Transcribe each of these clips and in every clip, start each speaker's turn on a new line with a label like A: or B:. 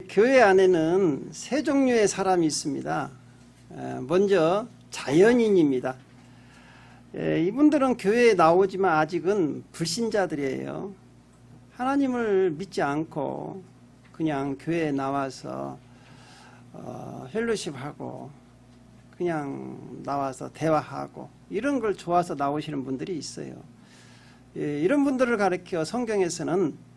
A: 교회 안에는 세 종류의 사람이 있습니다. 먼저 자연인입니다. 이분들은 교회에 나오지만 아직은 불신자들이에요. 하나님을 믿지 않고 그냥 교회에 나와서 펠로십하고 그냥 나와서 대화하고 이런 걸 좋아서 나오시는 분들이 있어요. 이런 분들을 가리켜 성경에서는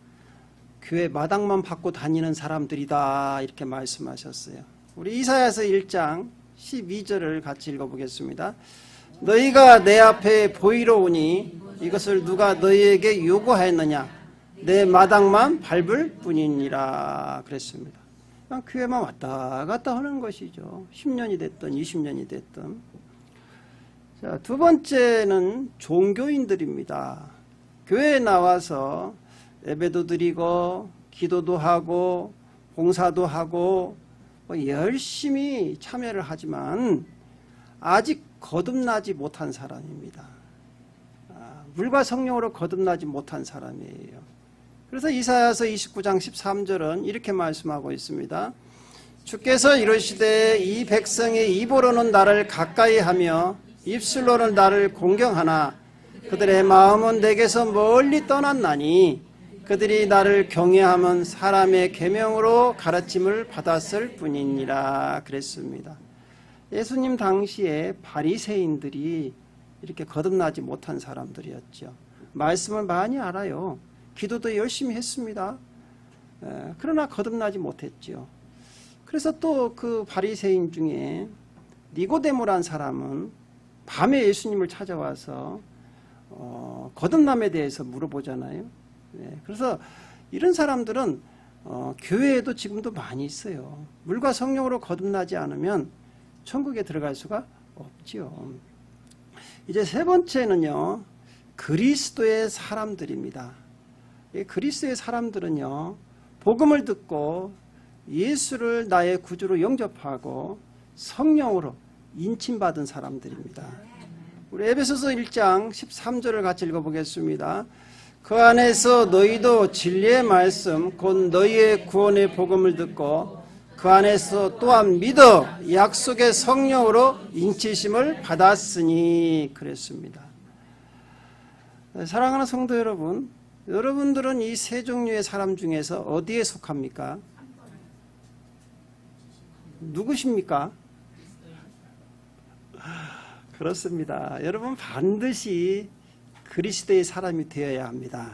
A: 교회 마당만 받고 다니는 사람들이다 이렇게 말씀하셨어요. 우리 이사야서 1장 12절을 같이 읽어보겠습니다. 너희가 내 앞에 보이러 오니 이것을 누가 너희에게 요구하였느냐? 내 마당만 밟을 뿐이니라 그랬습니다. 그냥 교회만 왔다 갔다 하는 것이죠. 10년이 됐든 20년이 됐든. 자, 두 번째는 종교인들입니다. 교회에 나와서 예배도 드리고 기도도 하고 봉사도 하고 열심히 참여를 하지만 아직 거듭나지 못한 사람입니다. 물과 성령으로 거듭나지 못한 사람이에요. 그래서 이사야서 29장 13절은 이렇게 말씀하고 있습니다. 주께서 이르시되 이 백성의 입으로는 나를 가까이 하며 입술로는 나를 공경하나 그들의 마음은 내게서 멀리 떠났나니 그들이 나를 경외하면 사람의 계명으로 가르침을 받았을 뿐이니라 그랬습니다. 예수님 당시에 바리새인들이 이렇게 거듭나지 못한 사람들이었죠. 말씀을 많이 알아요. 기도도 열심히 했습니다. 그러나 거듭나지 못했죠. 그래서 또 그 바리새인 중에 니고데모란 사람은 밤에 예수님을 찾아와서 거듭남에 대해서 물어보잖아요. 그래서 이런 사람들은 교회에도 지금도 많이 있어요. 물과 성령으로 거듭나지 않으면 천국에 들어갈 수가 없지요. 이제 세 번째는요, 그리스도의 사람들입니다. 이 그리스도의 사람들은요, 복음을 듣고 예수를 나의 구주로 영접하고 성령으로 인침받은 사람들입니다. 우리 에베소서 1장 13절을 같이 읽어보겠습니다. 그 안에서 너희도 진리의 말씀 곧 너희의 구원의 복음을 듣고 그 안에서 또한 믿어 약속의 성령으로 인치심을 받았으니 그랬습니다. 사랑하는 성도 여러분, 여러분들은 이 세 종류의 사람 중에서 어디에 속합니까? 누구십니까? 그렇습니다. 여러분 반드시 그리스도의 사람이 되어야 합니다.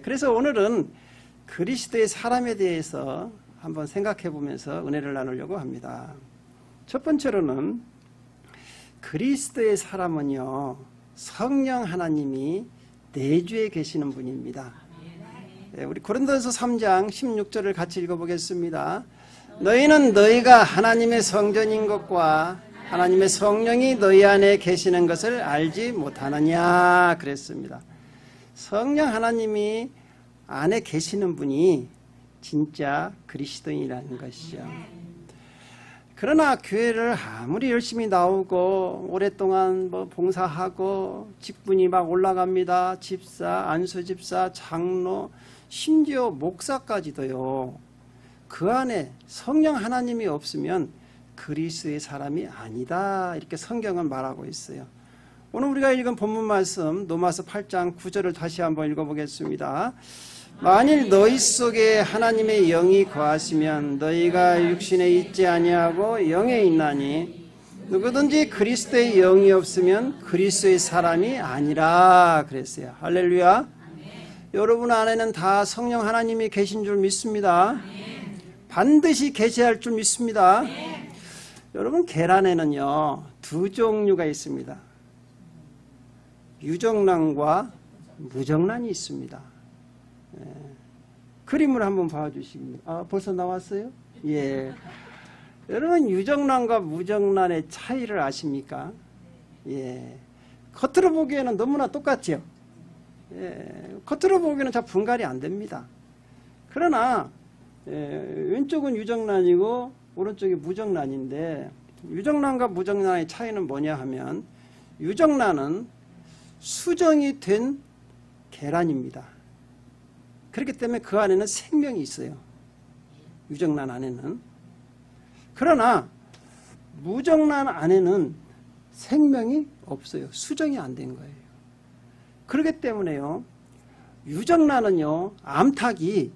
A: 그래서 오늘은 그리스도의 사람에 대해서 한번 생각해 보면서 은혜를 나누려고 합니다. 첫 번째로는 그리스도의 사람은요, 성령 하나님이 내주에 계시는 분입니다. 우리 고린도전서 3장 16절을 같이 읽어보겠습니다. 너희는 너희가 하나님의 성전인 것과 하나님의 성령이 너희 안에 계시는 것을 알지 못하느냐 그랬습니다. 성령 하나님이 안에 계시는 분이 진짜 그리스도인이라는 것이죠. 그러나 교회를 아무리 열심히 나오고 오랫동안 봉사하고 직분이 막 올라갑니다. 집사, 안수집사, 장로, 심지어 목사까지도요. 그 안에 성령 하나님이 없으면 그리스도의 사람이 아니다 이렇게 성경은 말하고 있어요. 오늘 우리가 읽은 본문 말씀 로마서 8장 9절을 다시 한번 읽어보겠습니다. 만일 너희 속에 하나님의 영이 거하시면 너희가 육신에 있지 아니하고 영에 있나니 누구든지 그리스도의 영이 없으면 그리스도의 사람이 아니라 그랬어요. 할렐루야. 여러분 안에는 다 성령 하나님이 계신 줄 믿습니다. 반드시 계시할 줄 믿습니다. 여러분 계란에는요 두 종류가 있습니다. 유정란과 무정란이 있습니다. 그림을 한번 봐주시면 벌써 나왔어요? 예. 여러분 유정란과 무정란의 차이를 아십니까? 예. 겉으로 보기에는 너무나 똑같죠. 예. 겉으로 보기에는 잘 분갈이 안 됩니다. 그러나 왼쪽은 유정란이고 오른쪽이 무정란인데 유정란과 무정란의 차이는 뭐냐 하면 유정란은 수정이 된 계란입니다. 그렇기 때문에 그 안에는 생명이 있어요. 유정란 안에는. 그러나 무정란 안에는 생명이 없어요. 수정이 안 된 거예요. 그렇기 때문에요, 유정란은요, 암탉이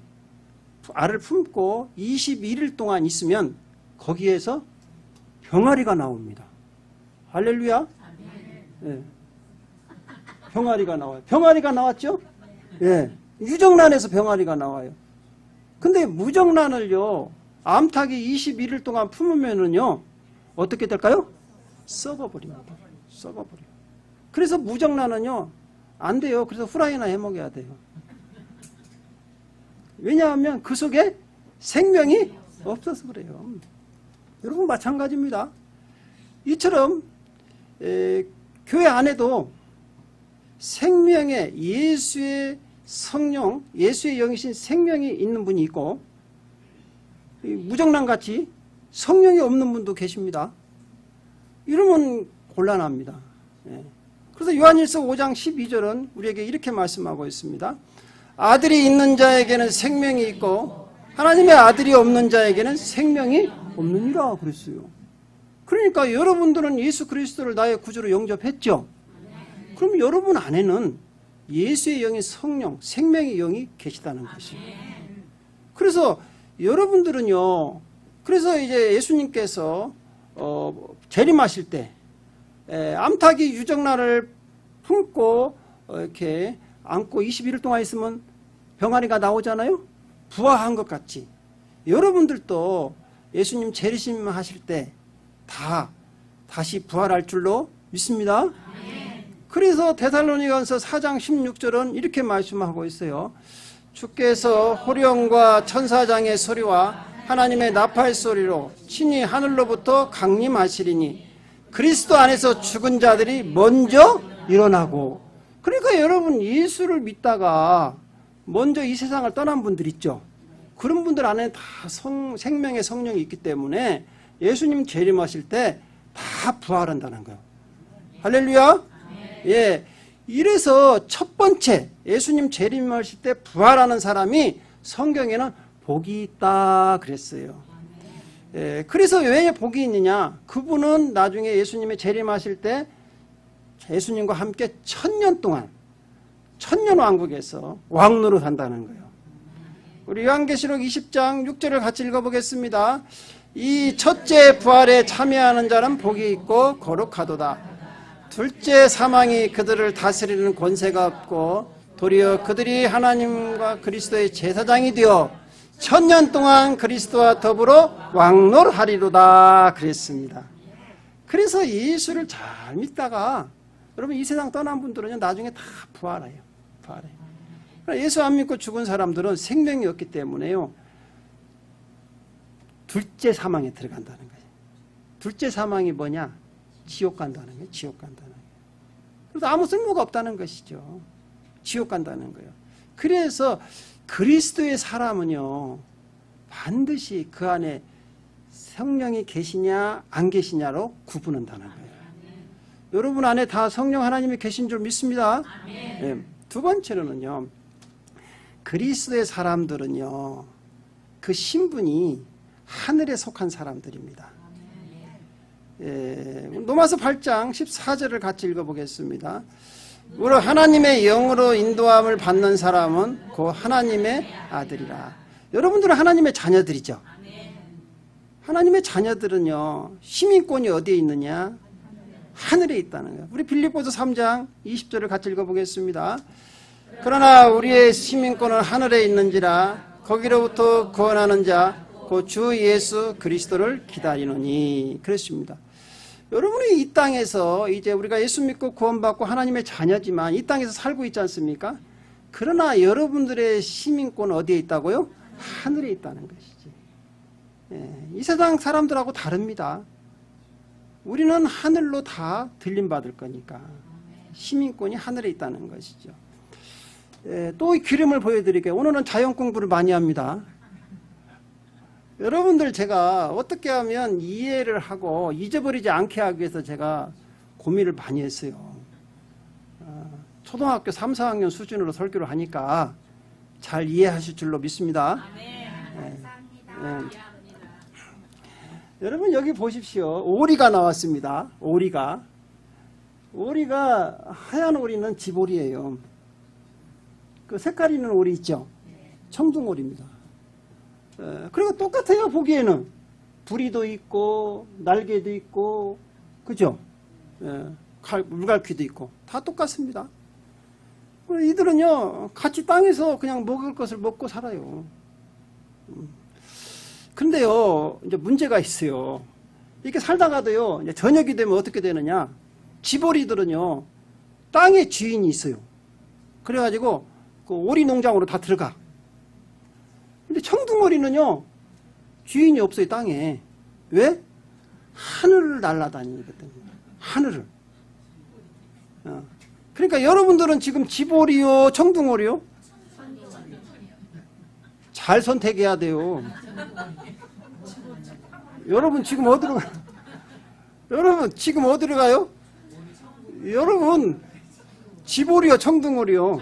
A: 알을 품고 21일 동안 있으면 거기에서 병아리가 나옵니다. 할렐루야. 예. 병아리가 나와요. 병아리가 나왔죠? 예. 유정란에서 병아리가 나와요. 근데 무정란을요, 암탉이 21일 동안 품으면은요, 어떻게 될까요? 썩어버립니다. 썩어버려요. 그래서 무정란은요, 안 돼요. 그래서 후라이나 해 먹여야 돼요. 왜냐하면 그 속에 생명이 없어서 그래요. 여러분 마찬가지입니다. 이처럼 교회 안에도 생명의 예수의 성령, 예수의 영이신 생명이 있는 분이 있고 무정란같이 성령이 없는 분도 계십니다. 이러면 곤란합니다. 그래서 요한일서 5장 12절은 우리에게 이렇게 말씀하고 있습니다. 아들이 있는 자에게는 생명이 있고 하나님의 아들이 없는 자에게는 생명이 없느니라 그랬어요. 그러니까 여러분들은 예수 그리스도를 나의 구주로 영접했죠. 그럼 여러분 안에는 예수의 영인 성령, 생명의 영이 계시다는 것이에요. 그래서 여러분들은요, 그래서 이제 예수님께서 재림하실 때 암탉이 유정란을 품고 이렇게 안고 21일 동안 있으면 병아리가 나오잖아요. 부화한 것 같이 여러분들도 예수님 재림하실 때 다시 부활할 줄로 믿습니다. 그래서 데살로니가서 4장 16절은 이렇게 말씀하고 있어요. 주께서 호령과 천사장의 소리와 하나님의 나팔 소리로 친히 하늘로부터 강림하시리니 그리스도 안에서 죽은 자들이 먼저 일어나고. 그러니까 여러분 예수를 믿다가 먼저 이 세상을 떠난 분들 있죠. 그런 분들 안에 다 생명의 성령이 있기 때문에 예수님 재림하실 때 다 부활한다는 거예요. 할렐루야. 예, 이래서 첫 번째 예수님 재림하실 때 부활하는 사람이 성경에는 복이 있다 그랬어요. 예, 그래서 왜 복이 있느냐? 그분은 나중에 예수님의 재림하실 때 예수님과 함께 1000년 동안 천년왕국에서 왕노릇 한다는 거예요. 우리 요한계시록 20장 6절을 같이 읽어보겠습니다. 이 첫째 부활에 참여하는 자는 복이 있고 거룩하도다. 둘째 사망이 그들을 다스리는 권세가 없고 도리어 그들이 하나님과 그리스도의 제사장이 되어 1000년 동안 그리스도와 더불어 왕노릇하리로다 그랬습니다. 그래서 예수를 잘 믿다가 여러분 이 세상 떠난 분들은 나중에 다 부활해요. 예수 안 믿고 죽은 사람들은 생명이 없기 때문에요, 둘째 사망에 들어간다는 거예요. 둘째 사망이 뭐냐? 지옥 간다는 거예요. 지옥 간다는 거예요. 그래서 아무 쓸모가 없다는 것이죠. 지옥 간다는 거예요. 그래서 그리스도의 사람은요, 반드시 그 안에 성령이 계시냐 안 계시냐로 구분한다는 거예요. 여러분 안에 다 성령 하나님이 계신 줄 믿습니다. 네. 두 번째로는요, 그리스도의 사람들은요, 그 신분이 하늘에 속한 사람들입니다. 예, 로마서 8장 14절을 같이 읽어보겠습니다. 우리 하나님의 영으로 인도함을 받는 사람은 곧 하나님의 아들이라. 여러분들은 하나님의 자녀들이죠. 하나님의 자녀들은요, 시민권이 어디에 있느냐? 하늘에 있다는 거예요. 우리 빌립보서 3장 20절을 같이 읽어보겠습니다. 그러나 우리의 시민권은 하늘에 있는지라 거기로부터 구원하는 자 곧 주 예수 그리스도를 기다리노니 그랬습니다. 여러분이 이 땅에서 이제 우리가 예수 믿고 구원받고 하나님의 자녀지만 이 땅에서 살고 있지 않습니까? 그러나 여러분들의 시민권은 어디에 있다고요? 하늘에 있다는 것이지. 예, 이 세상 사람들하고 다릅니다. 우리는 하늘로 다 들림받을 거니까 시민권이 하늘에 있다는 것이죠. 예, 또 이 기름을 보여드릴게요. 오늘은 자연 공부를 많이 합니다. 여러분들 제가 어떻게 하면 이해를 하고 잊어버리지 않게 하기 위해서 제가 고민을 많이 했어요. 초등학교 3, 4학년 수준으로 설교를 하니까 잘 이해하실 줄로 믿습니다.
B: 네, 감사합니다.
A: 여러분 여기 보십시오. 오리가 나왔습니다. 오리가 하얀 오리는 집오리예요. 그 색깔 있는 오리 있죠? 청둥오리입니다. 그리고 똑같아요. 보기에는 부리도 있고 날개도 있고 그죠? 물갈퀴도 있고 다 똑같습니다. 이들은요 같이 땅에서 그냥 먹을 것을 먹고 살아요. 근데요 이제 문제가 있어요. 이렇게 살다가도요 이제 저녁이 되면 어떻게 되느냐? 집오리들은요 땅에 주인이 있어요. 그래가지고 그 오리 농장으로 다 들어가. 근데 청둥오리는요 주인이 없어요. 땅에. 왜? 하늘을 날아다니거든요. 하늘을. 그러니까 여러분들은 지금 집오리요 청둥오리요? 잘 선택해야 돼요. 여러분 지금 어디로 가요? 여러분 지금 어디로 가요? 여러분 집오리요 청둥오리요?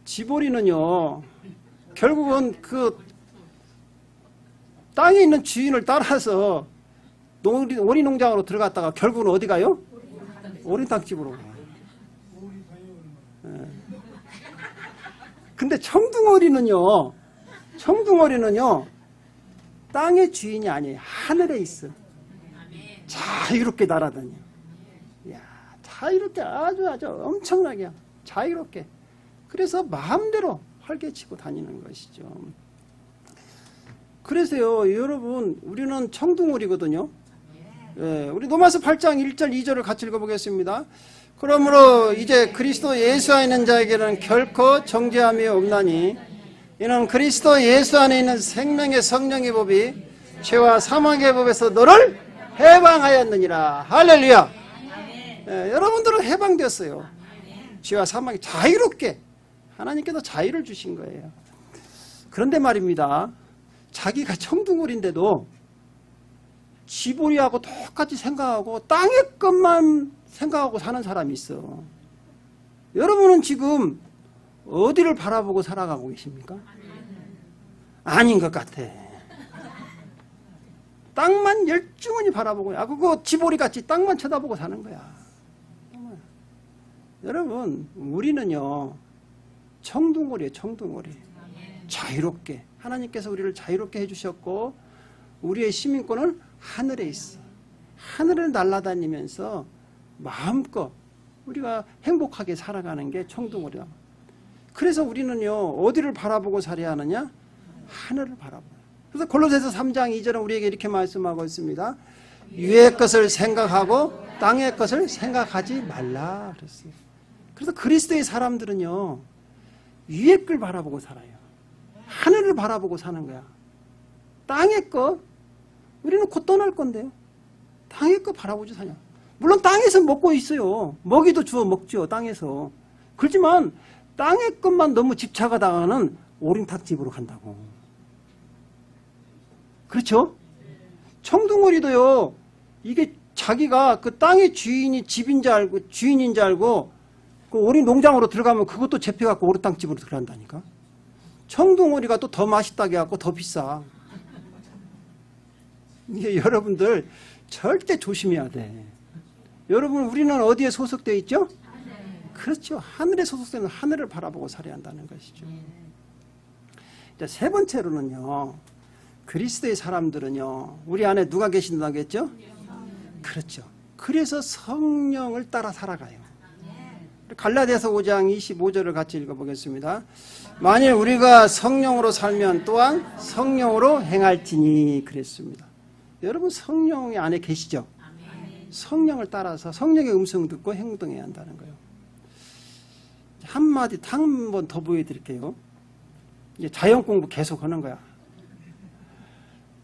A: 집오리는요 결국은 그 땅에 있는 주인을 따라서 오리 농장으로 들어갔다가 결국은 어디 가요? 오리탕집으로 가요. 근데 청둥오리는요 땅의 주인이 아니에요. 하늘에 있어. 자유롭게 날아다녀. 이야, 자유롭게 아주 엄청나게 자유롭게. 그래서 마음대로 활개치고 다니는 것이죠. 그래서요 여러분 우리는 청둥오리거든요. 우리 로마서 8장 1절 2절을 같이 읽어보겠습니다. 그러므로 이제 그리스도 예수 안에 있는 자에게는 결코 정죄함이 없나니 이는 그리스도 예수 안에 있는 생명의 성령의 법이 죄와 사망의 법에서 너를 해방하였느니라. 할렐루야. 여러분들은 해방되었어요. 죄와 사망이 자유롭게 하나님께서 자유를 주신 거예요. 그런데 말입니다. 자기가 청둥오리인데도 집오리하고 똑같이 생각하고 땅의 것만 생각하고 사는 사람이 있어. 여러분은 지금 어디를 바라보고 살아가고 계십니까? 아닌 것 같아. 땅만 열중히 바라보고, 그거 집오리같이 땅만 쳐다보고 사는 거야. 여러분 우리는요 청둥오리예요. 청둥오리. 자유롭게 하나님께서 우리를 자유롭게 해주셨고 우리의 시민권은 하늘에 있어. 하늘을 날아다니면서 마음껏 우리가 행복하게 살아가는 게 청둥오리다. 그래서 우리는요 어디를 바라보고 살아야 하느냐? 하늘을 바라보고. 그래서 골로새서 3장 2절은 우리에게 이렇게 말씀하고 있습니다. 위의 것을 생각하고 땅의 것을 생각하지 말라 그랬어요. 그래서 그리스도의 사람들은요 위의 걸 바라보고 살아요. 하늘을 바라보고 사는 거야. 땅의 것 우리는 곧 떠날 건데요. 땅의 것 바라보지 사냐. 물론 땅에서 먹고 있어요. 먹이도 주워 먹죠. 땅에서. 그렇지만 땅의 것만 너무 집착하다가는 오림탁집으로 간다고. 그렇죠? 청둥오리도요. 이게 자기가 그 땅의 주인인 줄 알고 그 오리 농장으로 들어가면 그것도 잡혀갖고 오리탕집으로 들어간다니까. 청둥오리가 또 더 맛있다게 해갖고 더 비싸. 이게 여러분들 절대 조심해야 돼. 여러분 우리는 어디에 소속되어 있죠? 그렇죠. 하늘에 소속되는 하늘을 바라보고 살아야 한다는 것이죠. 이제 세 번째로는요. 그리스도의 사람들은요. 우리 안에 누가 계신다고 했죠? 그렇죠. 그래서 성령을 따라 살아가요. 갈라디아서 5장 25절을 같이 읽어보겠습니다. 만일 우리가 성령으로 살면 또한 성령으로 행할지니 그랬습니다. 여러분 성령이 안에 계시죠? 성령을 따라서 성령의 음성 듣고 행동해야 한다는 거예요. 한마디 한 번 더 보여드릴게요. 이제 자연 공부 계속 하는 거야.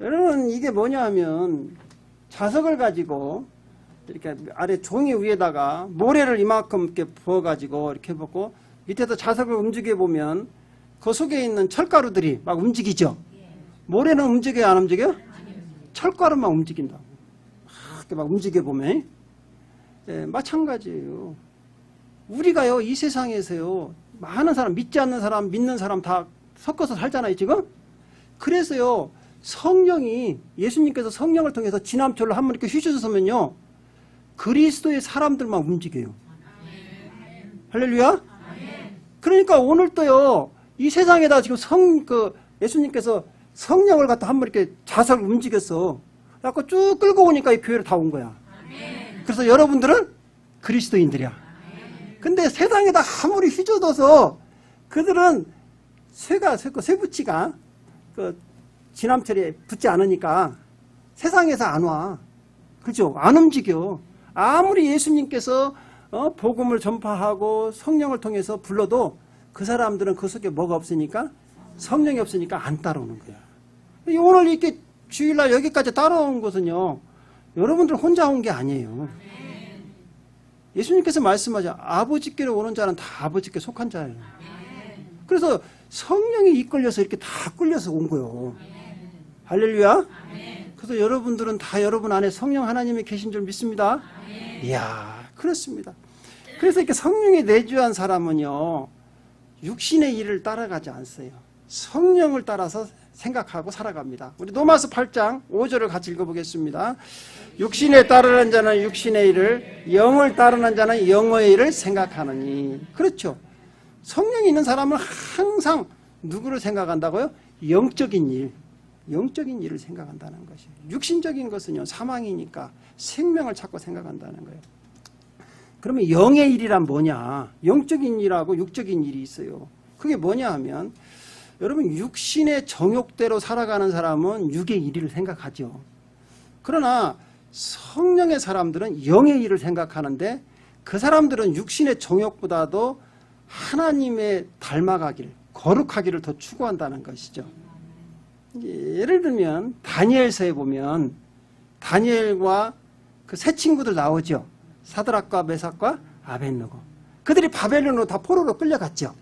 A: 여러분 이게 뭐냐 하면 자석을 가지고 이렇게 아래 종이 위에다가 모래를 이만큼 이렇게 부어가지고 이렇게 해보고 밑에서 자석을 움직여 보면 그 속에 있는 철가루들이 막 움직이죠. 모래는 움직여요, 안 움직여요? 철가루만 움직인다고. 이렇게 막 움직여 보면 마찬가지예요. 우리가요 이 세상에서요 많은 사람 믿지 않는 사람 믿는 사람 다 섞어서 살잖아요 지금. 그래서요, 성령이, 예수님께서 성령을 통해서 지남철로 한번 이렇게 휘저으면요, 그리스도의 사람들만 움직여요. 할렐루야? 그러니까 오늘도요, 이 세상에다 지금 예수님께서 성령을 갖다 한번 이렇게 자석을 움직였어. 그래갖고 쭉 끌고 오니까 이 교회로 다 온 거야. 그래서 여러분들은 그리스도인들이야. 근데 세상에다 아무리 휘저어서 그들은 쇠붙이가 지남철에 붙지 않으니까 세상에서 안 와. 그죠? 안 움직여. 아무리 예수님께서 복음을 전파하고 성령을 통해서 불러도 그 사람들은 그 속에 뭐가 없으니까, 성령이 없으니까 안 따라오는 거야. 오늘 이렇게 주일날 여기까지 따라온 것은요, 여러분들 혼자 온 게 아니에요. 예수님께서 말씀하죠. 아버지께로 오는 자는 다 아버지께 속한 자예요. 그래서 성령이 이끌려서 이렇게 다 끌려서 온 거예요. 할렐루야. 그래서 여러분들은 다 여러분 안에 성령 하나님이 계신 줄 믿습니다. 이야, 그렇습니다. 그래서 이렇게 성령이 내주한 사람은요, 육신의 일을 따라가지 않어요. 성령을 따라서 생각하고 살아갑니다. 우리 로마서 8장 5절을 같이 읽어보겠습니다. 육신에 따르는 자는 육신의 일을, 영을 따르는 자는 영의 일을 생각하느니. 그렇죠. 성령이 있는 사람은 항상 누구를 생각한다고요? 영적인 일을 생각한다는 것이에요. 육신적인 것은요, 사망이니까 생명을 찾고 생각한다는 거예요. 그러면 영의 일이란 뭐냐? 영적인 일하고 육적인 일이 있어요. 그게 뭐냐 하면, 여러분, 육신의 정욕대로 살아가는 사람은 육의 일을 생각하죠. 그러나 성령의 사람들은 영의 일을 생각하는데, 그 사람들은 육신의 정욕보다도 하나님의 닮아가기를, 거룩하기를 더 추구한다는 것이죠. 예를 들면 다니엘서에 보면 다니엘과 그 세 친구들 나오죠. 사드락과 메삭과 아벳느고. 그들이 바벨론으로 다 포로로 끌려갔죠.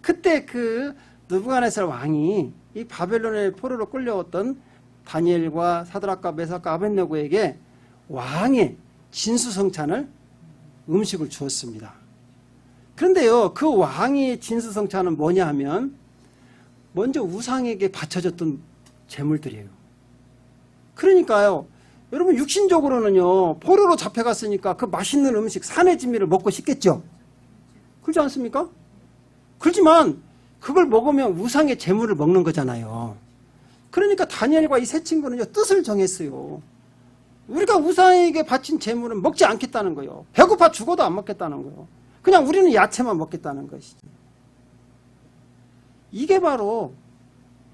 A: 그때 그 느부갓네살 왕이 이 바벨론의 포로로 끌려왔던 다니엘과 사드락과 메삭과 아벳느고에게 왕의 진수성찬을, 음식을 주었습니다. 그런데요, 그 왕의 진수성찬은 뭐냐 하면 먼저 우상에게 바쳐졌던 제물들이에요. 그러니까요, 여러분, 육신적으로는요, 포로로 잡혀갔으니까 그 맛있는 음식, 산의 진미를 먹고 싶겠죠. 그렇지 않습니까? 그렇지만 그걸 먹으면 우상의 제물을 먹는 거잖아요. 그러니까 다니엘과 이 세 친구는요, 뜻을 정했어요. 우리가 우상에게 바친 제물은 먹지 않겠다는 거예요. 배고파 죽어도 안 먹겠다는 거예요. 그냥 우리는 야채만 먹겠다는 것이죠. 이게 바로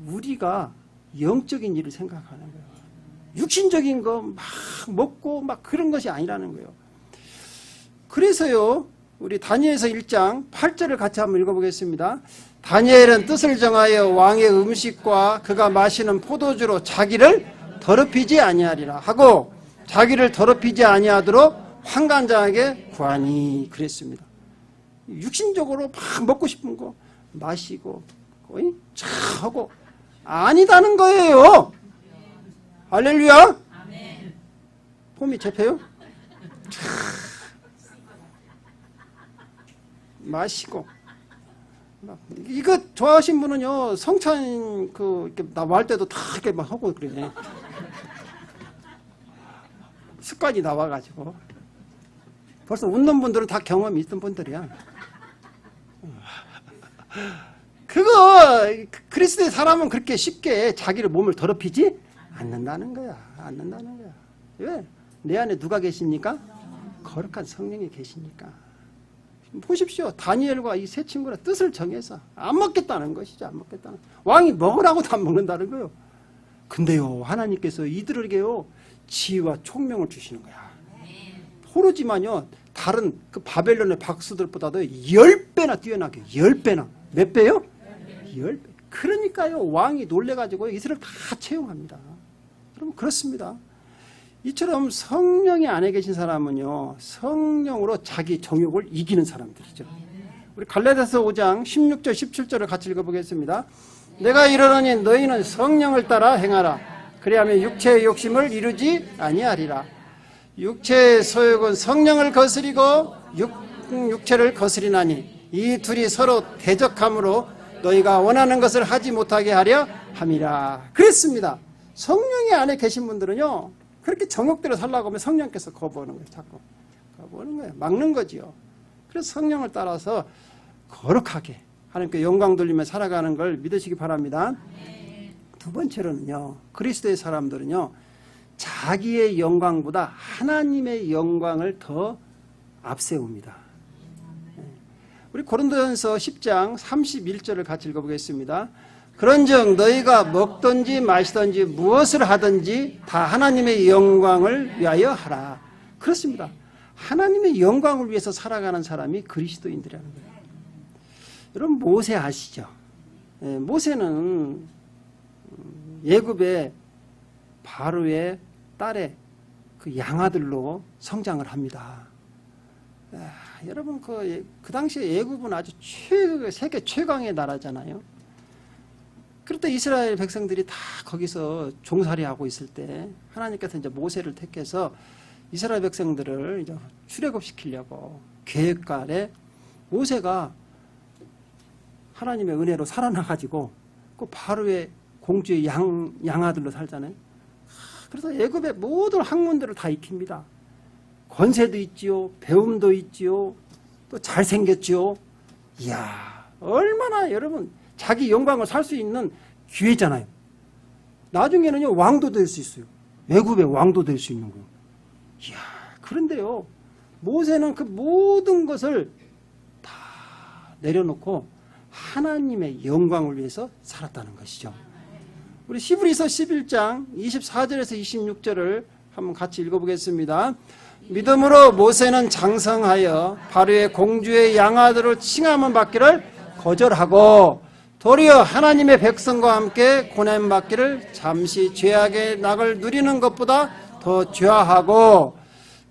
A: 우리가 영적인 일을 생각하는 거예요. 육신적인 거 막 먹고 막 그런 것이 아니라는 거예요. 그래서요, 우리 다니엘서 1장 8절을 같이 한번 읽어보겠습니다. 다니엘은 뜻을 정하여 왕의 음식과 그가 마시는 포도주로 자기를 더럽히지 아니하리라 하고, 자기를 더럽히지 아니하도록 환관장에게 구하니. 그랬습니다. 육신적으로 막 먹고 싶은 거 마시고 거의 차 하고 아니다는 거예요. 할렐루야. 폼이 잡혀요? 마시고. 이거 좋아하신 분은요, 성찬 이렇게 나갈 때도 다 이렇게 막 하고 그래. 습관이 나와가지고. 벌써 웃는 분들은 다 경험이 있던 분들이야. 그리스도의 사람은 그렇게 쉽게 자기를 몸을 더럽히지 않는다는 거야. 왜? 내 안에 누가 계십니까? 거룩한 성령이 계시니까. 보십시오. 다니엘과 이 세 친구는 뜻을 정해서 안 먹겠다는 것이죠. 안 먹겠다는. 왕이 먹으라고도 안 먹는다는 거예요. 근데요, 하나님께서 이들에게요, 지혜와 총명을 주시는 거야. 포로지만요, 다른 그 바벨론의 박수들보다도 10배나 뛰어나게. 10배나. 몇 배요? 10배. 그러니까요, 왕이 놀래가지고 이스라엘 다 채용합니다. 여러분, 그렇습니다. 이처럼 성령이 안에 계신 사람은요, 성령으로 자기 정욕을 이기는 사람들이죠. 우리 갈라디아서 5장 16절 17절을 같이 읽어보겠습니다. 내가 이르노니 너희는 성령을 따라 행하라. 그리하면 육체의 욕심을 이루지 아니하리라. 육체의 소욕은 성령을 거스리고 육체를 거스리나니 이 둘이 서로 대적함으로 너희가 원하는 것을 하지 못하게 하려 함이라. 그랬습니다. 성령이 안에 계신 분들은요, 그렇게 정욕대로 살라고 하면 성령께서 거부하는 거예요. 자꾸 거부하는 거예요. 막는 거지요. 그래서 성령을 따라서 거룩하게 하나님께 영광 돌리며 살아가는 걸 믿으시기 바랍니다. 두 번째로는요, 그리스도의 사람들은요, 자기의 영광보다 하나님의 영광을 더 앞세웁니다. 우리 고린도전서 10장 31절을 같이 읽어보겠습니다. 그런즉 너희가 먹든지 마시든지 무엇을 하든지 다 하나님의 영광을 위하여 하라. 그렇습니다. 하나님의 영광을 위해서 살아가는 사람이 그리스도인들이라는 거예요. 여러분 모세 아시죠? 모세는 애굽의 바로의 딸의 그 양아들로 성장을 합니다. 여러분 그 당시에 애굽은 아주 세계 최강의 나라잖아요. 그럴 때 이스라엘 백성들이 다 거기서 종살이하고 있을 때 하나님께서 이제 모세를 택해서 이스라엘 백성들을 이제 출애굽시키려고 계획간에 모세가 하나님의 은혜로 살아나가지고 그 바로의 공주의 양아들로 살잖아요. 그래서 애굽의 모든 학문들을 다 익힙니다. 권세도 있지요, 배움도 있지요, 또 잘생겼지요. 이야, 얼마나 여러분 자기 영광을 살 수 있는 기회잖아요. 나중에는요 왕도 될 수 있어요. 애굽의 왕도 될 수 있는 거예요. 이야, 그런데요 모세는 그 모든 것을 다 내려놓고 하나님의 영광을 위해서 살았다는 것이죠. 우리 히브리서 11장 24절에서 26절을 한번 같이 읽어보겠습니다. 믿음으로 모세는 장성하여 바로의 공주의 양아들을 칭함을 받기를 거절하고 도리어 하나님의 백성과 함께 고난받기를 잠시 죄악의 낙을 누리는 것보다 더 죄하고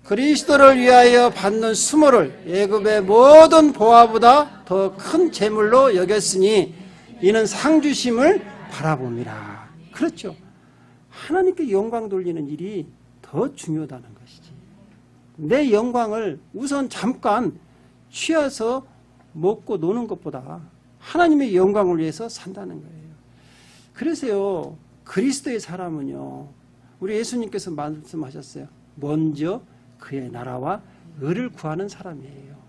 A: 그리스도를 위하여 받는 수모를 애굽의 모든 보화보다 더 큰 재물로 여겼으니 이는 상 주심을 바라봅니다. 그렇죠. 하나님께 영광 돌리는 일이 더 중요하다는 것이지. 내 영광을 우선 잠깐 취해서 먹고 노는 것보다 하나님의 영광을 위해서 산다는 거예요. 그래서요 그리스도의 사람은요 우리 예수님께서 말씀하셨어요. 먼저 그의 나라와 의를 구하는 사람이에요.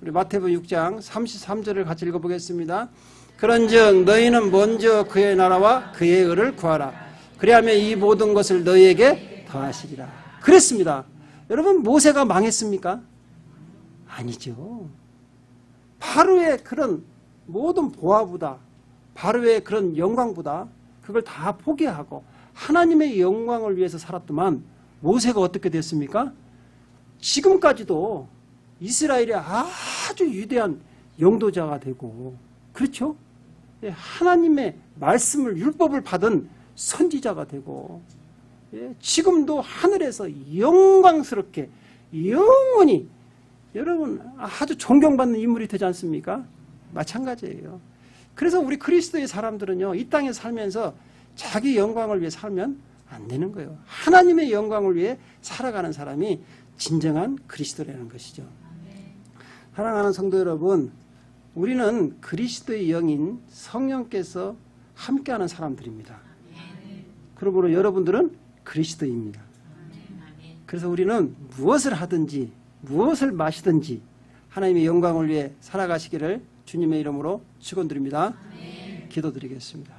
A: 우리 마태복음 6장 33절을 같이 읽어보겠습니다. 그런즉 너희는 먼저 그의 나라와 그의 의를 구하라. 그리하면 이 모든 것을 너희에게 더하시리라. 그랬습니다. 여러분 모세가 망했습니까? 아니죠. 바로의 그런 모든 보화보다 바로의 그런 영광보다 그걸 다 포기하고 하나님의 영광을 위해서 살았더만 모세가 어떻게 됐습니까? 지금까지도 이스라엘의 아주 위대한 영도자가 되고 그렇죠? 하나님의 말씀을 율법을 받은 선지자가 되고 지금도 하늘에서 영광스럽게 영원히 여러분 아주 존경받는 인물이 되지 않습니까? 마찬가지예요. 그래서 우리 그리스도의 사람들은요 이 땅에 살면서 자기 영광을 위해 살면 안 되는 거예요. 하나님의 영광을 위해 살아가는 사람이 진정한 그리스도라는 것이죠. 사랑하는 성도 여러분, 우리는 그리스도의 영인 성령께서 함께하는 사람들입니다. 그러므로 여러분들은 그리스도입니다. 그래서 우리는 무엇을 하든지 무엇을 마시든지 하나님의 영광을 위해 살아가시기를 주님의 이름으로 축원드립니다. 기도드리겠습니다.